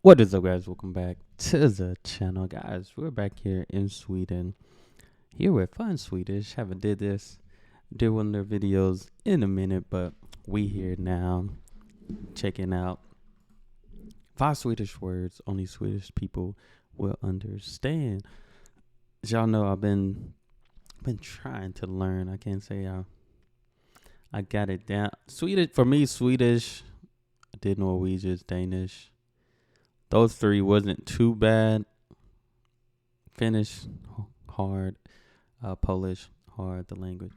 What is up, guys? Welcome back to the channel, guys. We're back here in Sweden, here with Fun Swedish. Haven't did one of their videos in a minute, but we here now, checking out 5 Swedish words only Swedish people will understand. As y'all know, I've been trying to learn. I can't say I got it down. Swedish for me, Swedish. I did Norwegian, Danish. Those three wasn't too bad. Finnish, hard. Polish, hard, the language.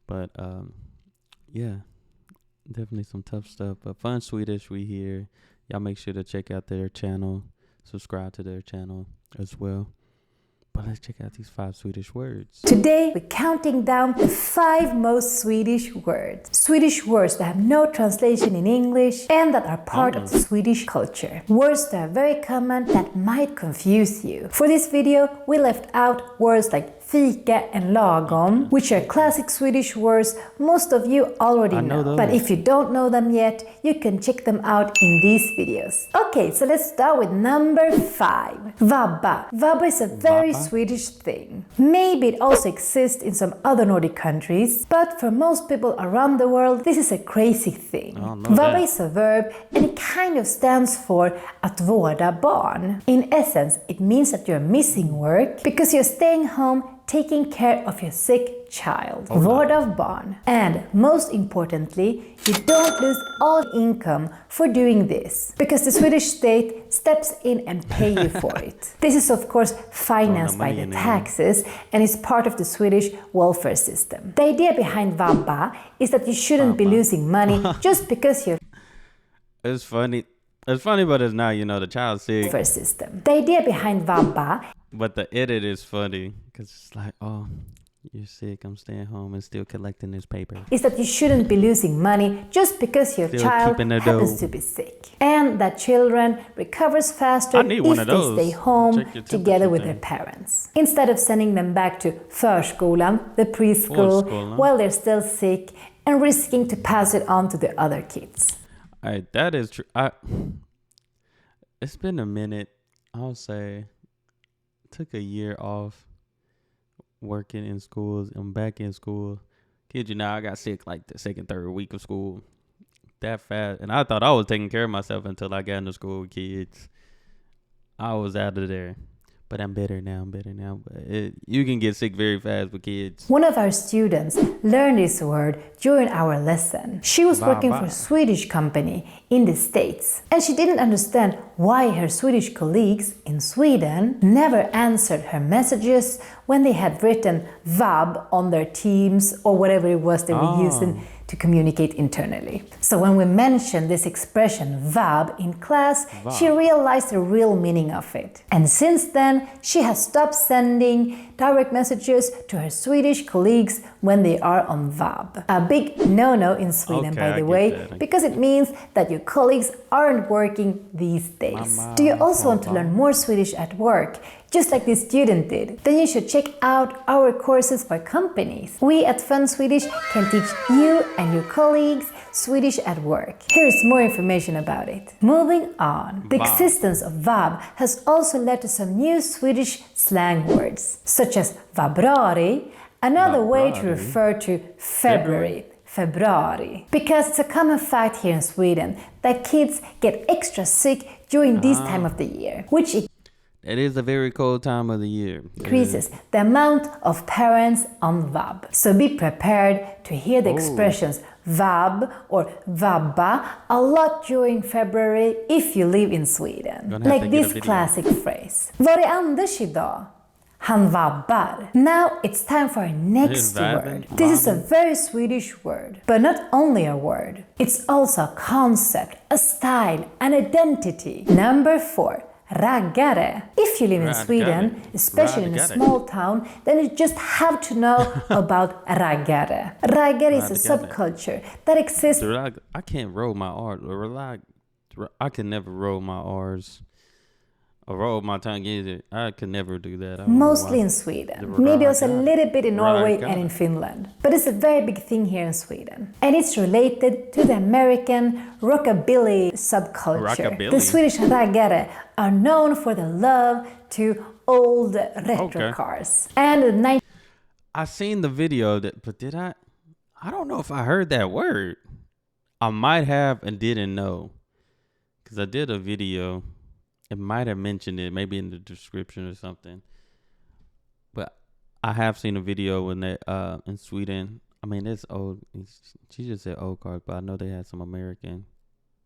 But, yeah, definitely some tough stuff. But Fun Swedish, we here. Y'all make sure to check out their channel. Subscribe to their channel as well. But let's check out these 5 Swedish words. Today, we're counting down the 5 most Swedish words. Swedish words that have no translation in English and that are part of the Swedish culture. Words that are very common that might confuse you. For this video, we left out words like fika and lagom, which are classic Swedish words most of you already know. But if you don't know them yet, you can check them out in these videos. Okay, so let's start with number 5. Vabba. Vabba is a very Swedish thing. Maybe it also exists in some other Nordic countries, but for most people around the world, this is a crazy thing. Vabba is a verb and it kind of stands for att vårda barn. In essence, it means that you're missing work because you're staying home taking care of your sick child. Vård av barn. And most importantly, you don't lose all income for doing this because the Swedish state steps in and pay you for it. This is of course financed by the taxes and is part of the Swedish welfare system. The idea behind vabba is that you shouldn't be losing money just because you're It's funny, but it's not, the child's sick. Welfare system. The idea behind vabba, But the edit is funny because it's like, oh, you're sick, I'm staying home and still collecting this paper. Is that you shouldn't be losing money just because your child happens to be sick. And that children recovers faster if they stay home together with their parents. Instead of sending them back to förskolan, the preschool, while they're still sick and risking to pass it on to the other kids. All right, that is true. It's been a minute, I'll say. Took a year off working in schools. I'm back in school. Kid you now, I got sick like the second, third week of school. That fast. And I thought I was taking care of myself until I got into school with kids. I was out of there. But I'm better now. But you can get sick very fast with kids. One of our students learned this word during our lesson. She was working for a Swedish company in the States. And she didn't understand why her Swedish colleagues in Sweden never answered her messages when they had written vab on their teams or whatever it was they were using to communicate internally. So when we mentioned this expression vab in class, she realized the real meaning of it. And since then, she has stopped sending direct messages to her Swedish colleagues when they are on vab. A big no-no in Sweden, by the way, because it means that your colleagues aren't working these days. Do you also want to learn more Swedish at work? Just like this student did, then you should check out our courses for companies. We at Fun Swedish can teach you and your colleagues Swedish at work. Here's more information about it. Moving on. The existence of vab has also led to some new Swedish slang words, such as vabrari, another way to refer to February. Because it's a common fact here in Sweden that kids get extra sick during this time of the year, which it is a very cold time of the year. Increases the amount of parents on vab. So be prepared to hear the expressions vab or vabba a lot during February if you live in Sweden. Like this classic phrase. Var är Anders idag? Han vabbar. Now it's time for our next word. This is a very Swedish word, but not only a word. It's also a concept, a style, an identity. Number 4. Raggare. If you live in Sweden, especially in a small town, then you just have to know about raggare. Raggare is a subculture that exists. I can't roll my R. I can never roll my R's. I rolled my tongue either. I could never do that. I don't know Mostly why. in Sweden, maybe also a little bit in Norway and in Ragare. Finland. But it's a very big thing here in Sweden. And it's related to the American rockabilly subculture. Rockabilly? The Swedish raggare are known for the love to old retro Okay. cars. And the I seen the video that, but did I? I don't know if I heard that word. I might have and didn't know, because I did a video. It might have mentioned it, maybe in the description or something. But I have seen a video when they in Sweden. I mean, it's old. She just said old cars, but I know they had some American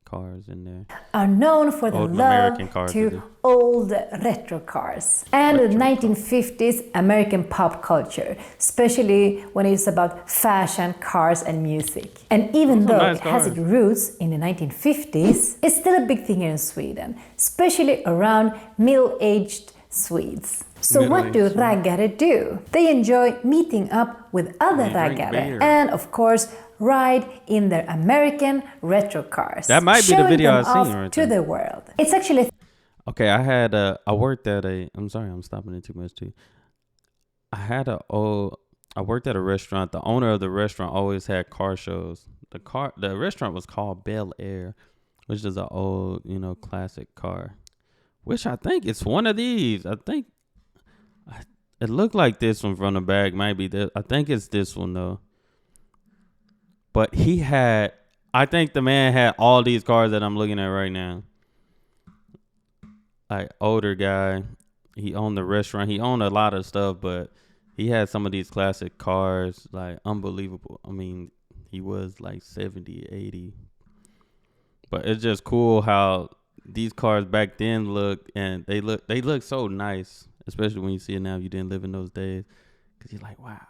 cars in there. are known for the Old love American cars, to is it? old retro cars and the Retro 1950s American pop culture, especially when it's about fashion, cars and music. And even Those are though nice it has cars. its roots in the 1950s, it's still a big thing here in Sweden, especially around middle-aged Swedes. So what do Middle-aged Swedes. raggare do? They enjoy meeting up with other They drink raggare beer. and of course ride in their American retro cars. That might be the showing video them I seen off right to there. the world. It's actually Okay, I worked at I'm sorry, I'm stopping it too much too. I worked at a restaurant. The owner of the restaurant always had car shows. The restaurant was called Bel Air, which is an old, classic car. Which I think it's one of these. I think it looked like this one from the back. Maybe I think it's this one though. But I think the man had all these cars that I'm looking at right now. Like older guy, he owned the restaurant. He owned a lot of stuff, but he had some of these classic cars, like unbelievable. I mean, he was like 70, 80. But it's just cool how these cars back then look, and they look so nice, especially when you see it now. If you didn't live in those days, because you're like, wow.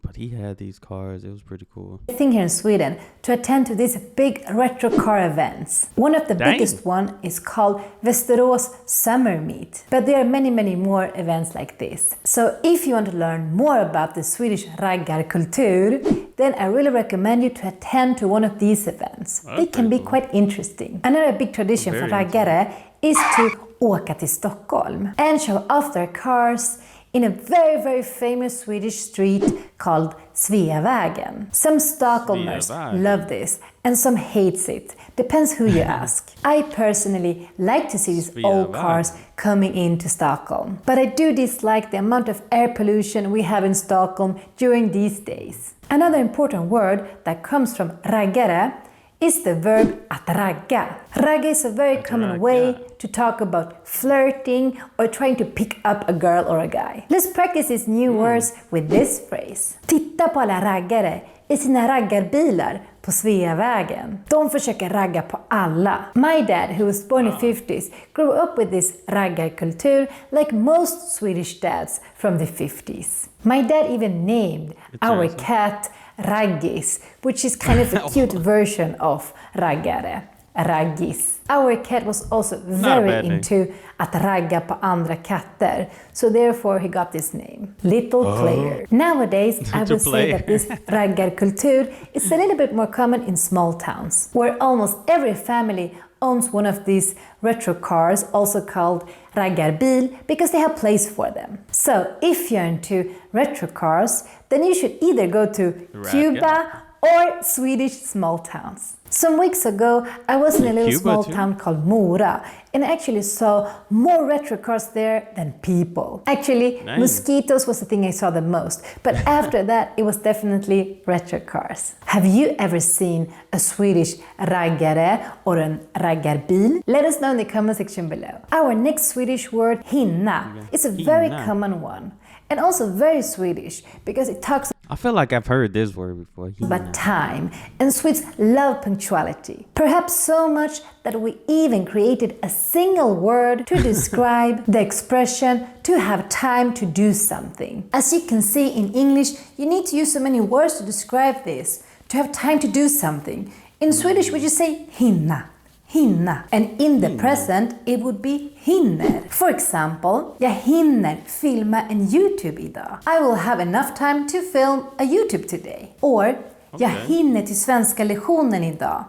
But he had these cars. It was pretty cool. thing here in Sweden to attend to these big retro car events. One of the Dang. biggest one is called Västerås Summer Meet. But there are many more events like this. So if you want to learn more about the Swedish raggarkultur, then I really recommend you to attend to one of these events. They can be quite interesting. Another big tradition for Very raggare is to åka till Stockholm and show off their cars in a very famous Swedish street called Sveavägen. Some Stockholmers Sveavägen. love this and some hates it. Depends who you ask. I personally like to see these old Sveavägen. cars coming into Stockholm. But I do dislike the amount of air pollution we have in Stockholm during these days. Another important word that comes from raggare is the verb att ragga. Ragga is a very common ragga. way to talk about flirting or trying to pick up a girl or a guy. Let's practice these new words with this phrase. Titta på alla raggare i sina raggarbilar på Sveavägen. De försöker ragga på alla. My dad, who was born in the 50s, grew up with this raggarkultur like most Swedish dads from the 50s. My dad even named our Interesting. cat Raggis, which is kind of a cute version of raggare. Raggis. Our cat was also very bad name. into att ragga på andra katter, so therefore he got this name. Little player. Nowadays, I Little would say that this raggarkultur is a little bit more common in small towns, where almost every family owns one of these retro cars, also called raggarbil, because they have place for them. So if you're into retro cars, then you should either go to Cuba or Swedish small towns. Some weeks ago, I was in a little Cuba small too? town called Mora, and I actually saw more retro cars there than people. Actually, Nice. mosquitoes was the thing I saw the most, but after that, it was definitely retro cars. Have you ever seen a Swedish raggare or an raggarbil? Let us know in the comment section below. Our next Swedish word, hinna, is a very Hinna. common one, and also very Swedish, because it talks I feel like I've heard this word before. about time, and Swedes love punctuality. Perhaps so much that we even created a single word to describe the expression to have time to do something. As you can see in English, you need to use so many words to describe this, to have time to do something. In Swedish, we just say hinna. Hinna. And in the present, it would be hinner. For example, jag hinner filma en YouTube idag. I will have enough time to film a YouTube today. Or, jag hinner till svenska lektionen idag.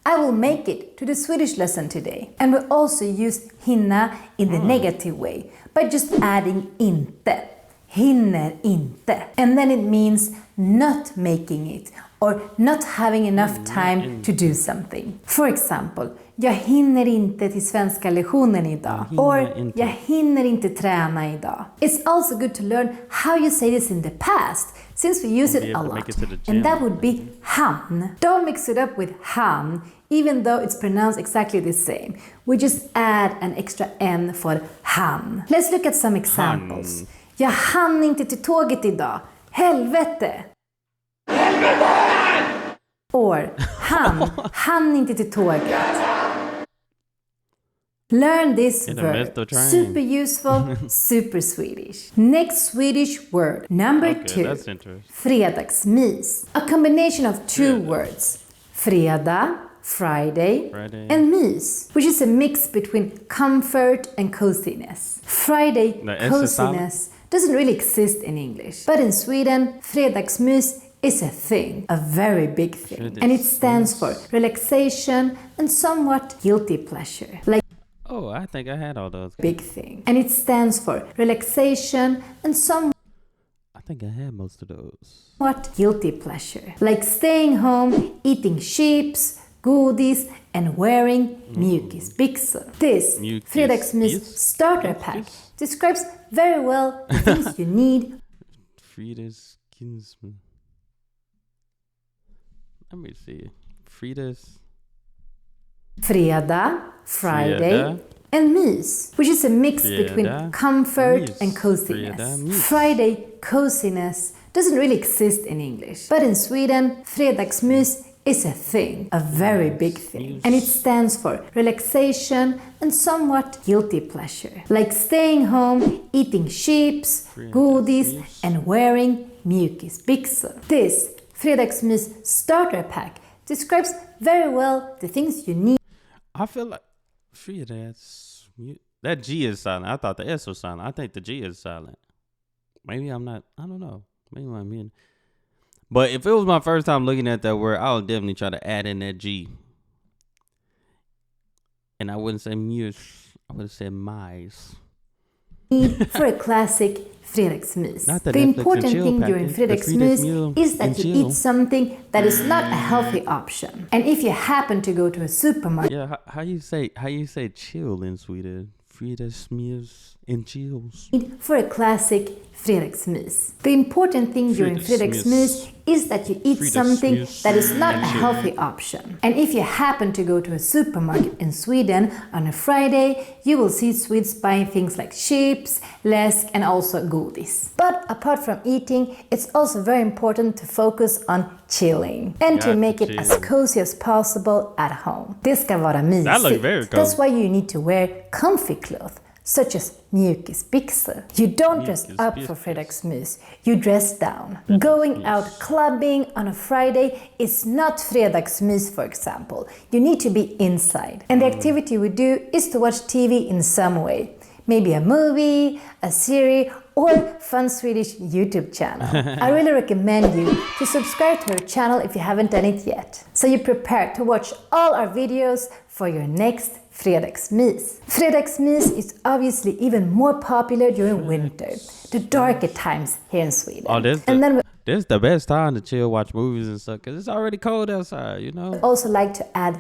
I will make it to the Swedish lesson today. And we also use hinna in the negative way by just adding inte. Hinner inte. And then it means not making it or not having enough time to do something. For example, jag hinner inte till svenska lektionen idag. Or jag hinner inte träna idag. It's also good to learn how you say this in the past, since we use it a lot. And that would be han. Don't mix it up with han, even though it's pronounced exactly the same. We just add an extra n for han. Let's look at some examples. Jag hann inte till tåget idag. Helvete! Or han hann inte till tåget. Learn this verb. Super useful, super Swedish. Next Swedish word, number 2. Fredagsmys. A combination of two words. Fredag, Friday, and mys, which is a mix between comfort and coziness. Friday, coziness, doesn't really exist in English. But in Sweden, fredagsmys is a thing, a very big thing. And it stands for relaxation and somewhat guilty pleasure. Like oh, I think I had all those. Big thing. And it stands for relaxation and somewhat I think I had most of those. What guilty pleasure. Like staying home, eating chips, godis, and wearing mjukisbyxor. This fredagsmys starter pack describes very well the things you need. Fredagsmys. Let me see. Fredag, Friday, and mys, which is a mix between comfort and coziness. Friday, coziness, doesn't really exist in English. But in Sweden, fredagsmys is a thing, a very big thing. And it stands for relaxation and somewhat guilty pleasure. Like staying home, eating chips, godis, and wearing mjukisbyxor. This fredagsmys starter pack describes very well the things you need. I feel like that G is silent. I thought the S was silent. I think the G is silent. Maybe I'm not. I don't know. Maybe I'm in. But if it was my first time looking at that word, I would definitely try to add in that G. And I wouldn't say muse. I would have said mice. For a classic fredagsmys. The important thing during fredagsmys is that you eat something that is not a healthy option. And if you happen to go to a supermarket, yeah, how you say chill in Sweden? Fredagsmys and chills. For a classic fredagsmys. The important thing during fredagsmys is that you eat something that is not a healthy option. And if you happen to go to a supermarket in Sweden on a Friday, you will see Swedes buying things like chips, läsk, and also godis. But apart from eating, it's also very important to focus on chilling and to make it as cozy as possible at home. Det ska vara mysigt. That looks very cozy. That's why you need to wear comfy clothes, such as mjukisbyxor. You don't dress up for fredagsmys, you dress down. Going out clubbing on a Friday is not fredagsmys, for example. You need to be inside. And the activity we do is to watch TV in some way. Maybe a movie, a series, or fun Swedish YouTube channel. I really recommend you to subscribe to our channel if you haven't done it yet, so you're prepared to watch all our videos for your next fredagsmys. Fredagsmys is obviously even more popular during winter, the darker times here in Sweden. Oh, this is the best time to chill, watch movies and stuff, because it's already cold outside, you know? Also like to add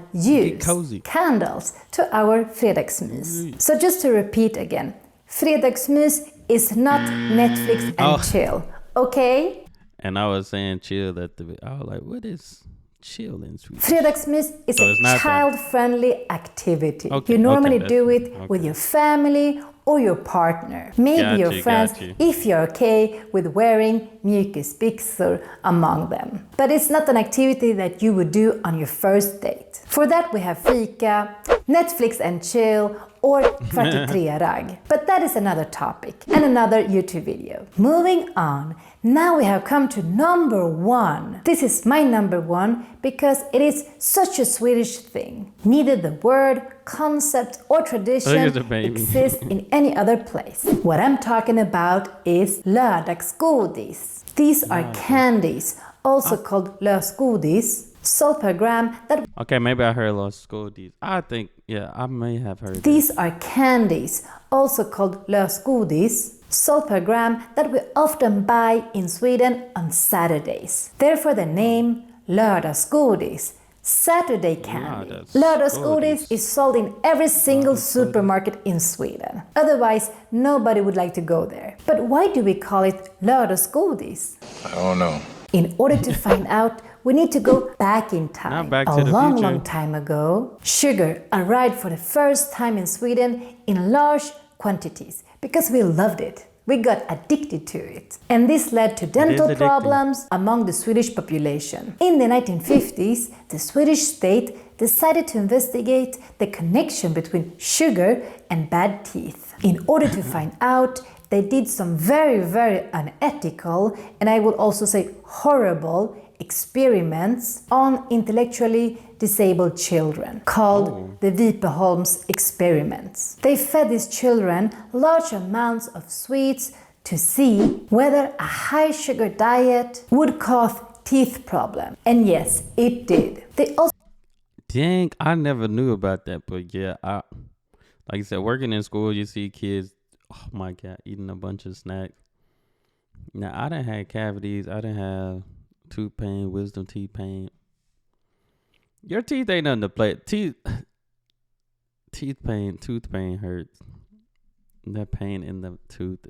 candles to our fredagsmys. So just to repeat again, fredagsmys is not Netflix and chill, okay? And I was saying chill at the... I was like, what is chill in Sweden? Fredagsmys is a child-friendly activity. You normally do it with your family or your partner. Maybe your friends, if you're okay with wearing mjukisbyxor among them. But it's not an activity that you would do on your first date. For that we have fika, Netflix and chill, or 43-ragg. But that is another topic and another YouTube video. Moving on, now we have come to number 1. This is my number 1 because it is such a Swedish thing. Neither the word, concept, or tradition exists in any other place. What I'm talking about is lördagsgodis. These are candies, also called lösgodis. Salt per gram, that Okay, maybe I heard Los Godis. I think, yeah, I may have heard these this. are candies, also called lösgodis, sold per gram, that we often buy in Sweden on Saturdays. Therefore the name lördagsgodis, Saturday candy. Lördagsgodis is sold in every single supermarket in Sweden. Otherwise, nobody would like to go there. But why do we call it lördagsgodis? I don't know. In order to find out, we need to go back in time. Now back a to the long, future. long time ago, sugar arrived for the first time in Sweden in large quantities because we loved it. We got addicted to it. And this led to dental addicting. problems among the Swedish population. In the 1950s, the Swedish state decided to investigate the connection between sugar and bad teeth. In order to find out, they did some very, very unethical, and I would also say horrible, experiments on intellectually disabled children called the Vipeholms experiments. They fed these children large amounts of sweets to see whether a high sugar diet would cause teeth problem. And yes, it did. They also Dang, I never knew about that, but yeah, like I said, working in school, you see kids, oh my God, eating a bunch of snacks. Now, I done had cavities, I done have tooth pain, wisdom teeth pain. Your teeth ain't nothing to play. Tooth pain hurts. That pain in the tooth.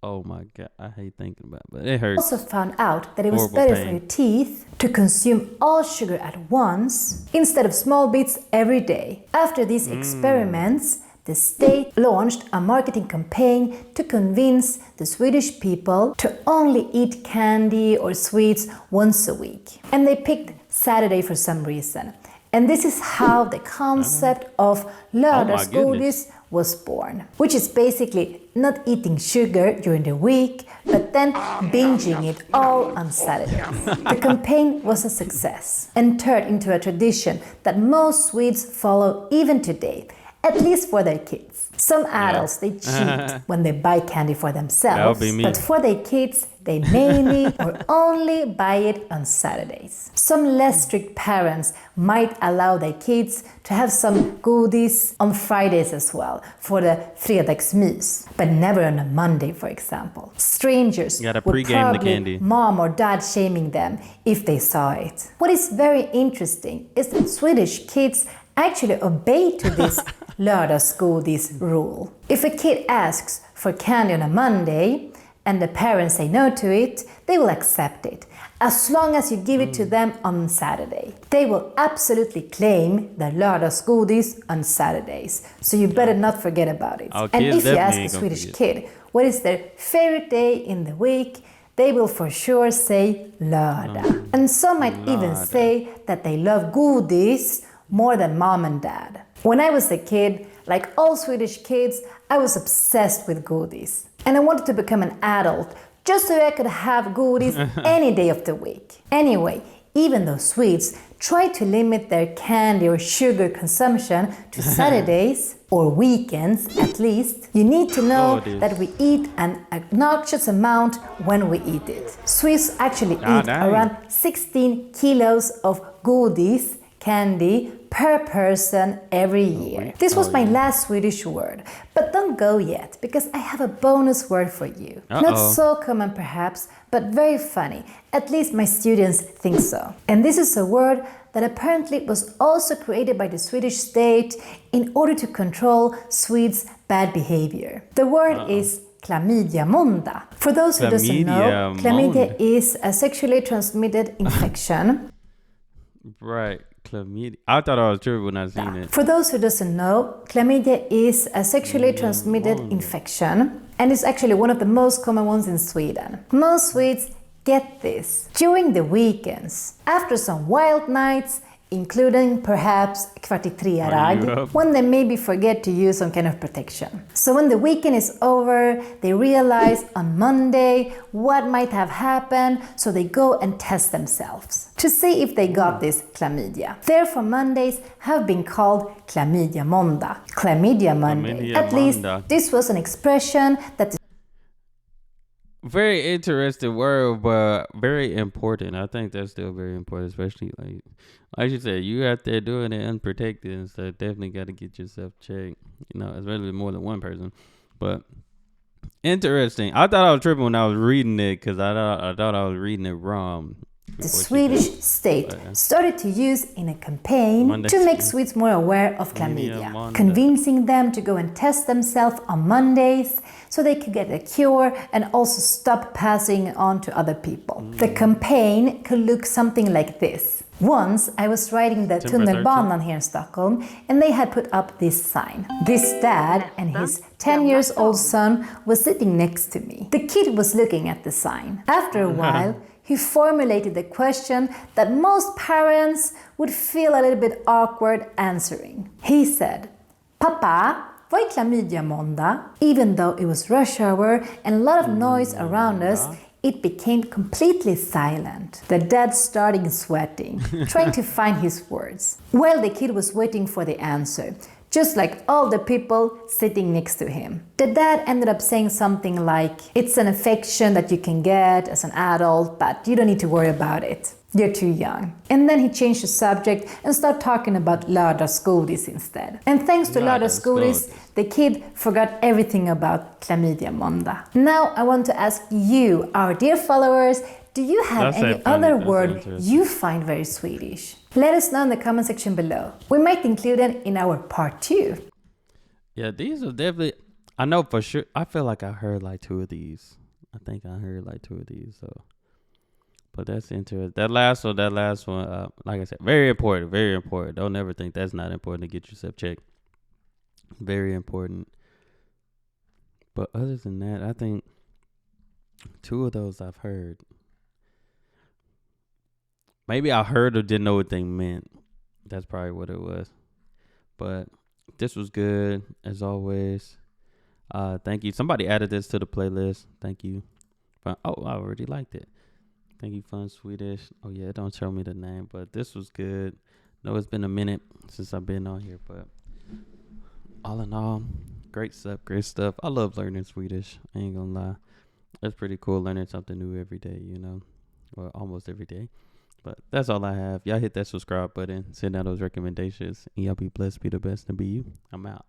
Oh my God, I hate thinking about it, but it hurts. also found out that it was Horrible better pain. for your teeth to consume all sugar at once instead of small bits every day. After these experiments, the state launched a marketing campaign to convince the Swedish people to only eat candy or sweets once a week. And they picked Saturday for some reason. And this is how the concept of lördagsgodis was born, which is basically not eating sugar during the week, but then binging it all on Saturday. The campaign was a success and turned into a tradition that most Swedes follow even today, at least for their kids. Some adults, they cheat when they buy candy for themselves, That would be me. but for their kids, they mainly or only buy it on Saturdays. Some less strict parents might allow their kids to have some goodies on Fridays as well for the fredagsmys, but never on a Monday, for example. Strangers Gotta would pregame the probably candy. mom or dad shaming them if they saw it. What is very interesting is that Swedish kids actually obey to this lördagsgodis rule. If a kid asks for candy on a Monday and the parents say no to it, they will accept it, as long as you give it to them on Saturday. They will absolutely claim the lördagsgodis on Saturdays, so you better not forget about it. Our And kids if you ask definitely a ain't gonna Swedish forget. kid what is their favorite day in the week, they will for sure say lördag. And some might even Lördag. say that they love godis more than mom and dad. When I was a kid, like all Swedish kids, I was obsessed with godis. And I wanted to become an adult just so I could have godis any day of the week. Anyway, even though Swedes try to limit their candy or sugar consumption to Saturdays or weekends at least, you need to know Godis. that we eat an obnoxious amount when we eat it. Swedes actually eat dang. around 16 kilos of godis, candy, per person every year. This was my last Swedish word, but don't go yet, because I have a bonus word for you. Not so common perhaps, but very funny. At least my students think so. And this is a word that apparently was also created by the Swedish state in order to control Swedes' bad behavior. The word is chlamydia monda. For those who doesn't know, chlamydia is a sexually transmitted infection. Right, chlamydia. I thought I was true when I seen it. For those who doesn't know, chlamydia is a sexually transmitted infection, and it's actually one of the most common ones in Sweden. Most Swedes get this during the weekends, after some wild nights, including perhaps kvartitrerag, when they maybe forget to use some kind of protection. So when the weekend is over, they realize on Monday what might have happened, so they go and test themselves to see if they got this chlamydia. Therefore, Mondays have been called chlamydia monda, chlamydia Monday. Chlamydia At least monda. this was an expression that very interesting word, but very important. I think that's still very important, especially like you said, you out there doing it unprotected and stuff. Definitely got to get yourself checked. You know, especially more than one person. But interesting. I thought I was tripping when I was reading it because I thought I was reading it wrong. The Swedish state started to use in a campaign to make Swedes more aware of chlamydia, convincing them to go and test themselves on Mondays so they could get a cure and also stop passing it on to other people. The campaign could look something like this. Once I was riding the tunnelbanan here in Stockholm and they had put up this sign. This dad and his 10 years old son was sitting next to me. The kid was looking at the sign. After a while, he formulated the question that most parents would feel a little bit awkward answering. He said, "Pappa, vad är klamydia måndag?" Even though it was rush hour and a lot of noise around us, it became completely silent. The dad started sweating, trying to find his words. Well, the kid was waiting for the answer, just like all the people sitting next to him. The dad ended up saying something like, "It's an affection that you can get as an adult, but you don't need to worry about it. You're too young." And then he changed the subject and started talking about lördagsgodis instead. And thanks to lördagsgodis, the kid forgot everything about chlamydia måndag. Now I want to ask you, our dear followers, do you have any other word you find very Swedish? Let us know in the comment section below. We might include it in our part 2. Yeah, these are definitely, I know for sure, I feel like I heard like 2 of these. I think I heard like 2 of these, so. But that's interesting. That last one, like I said, very important, very important. Don't ever think that's not important to get yourself checked. Very important. But other than that, I think 2 of those I've heard. Maybe I heard or didn't know what they meant. That's probably what it was. But this was good, as always. Thank you. Somebody added this to the playlist. Thank you. I already liked it. Thank you, Fun Swedish. Oh, yeah, don't show me the name, but this was good. No, it's been a minute since I've been on here, but all in all, great stuff. I love learning Swedish. I ain't gonna lie. It's pretty cool learning something new every day, you know, or almost every day. But that's all I have. Y'all hit that subscribe button, send out those recommendations, and y'all be blessed, be the best, and be you. I'm out.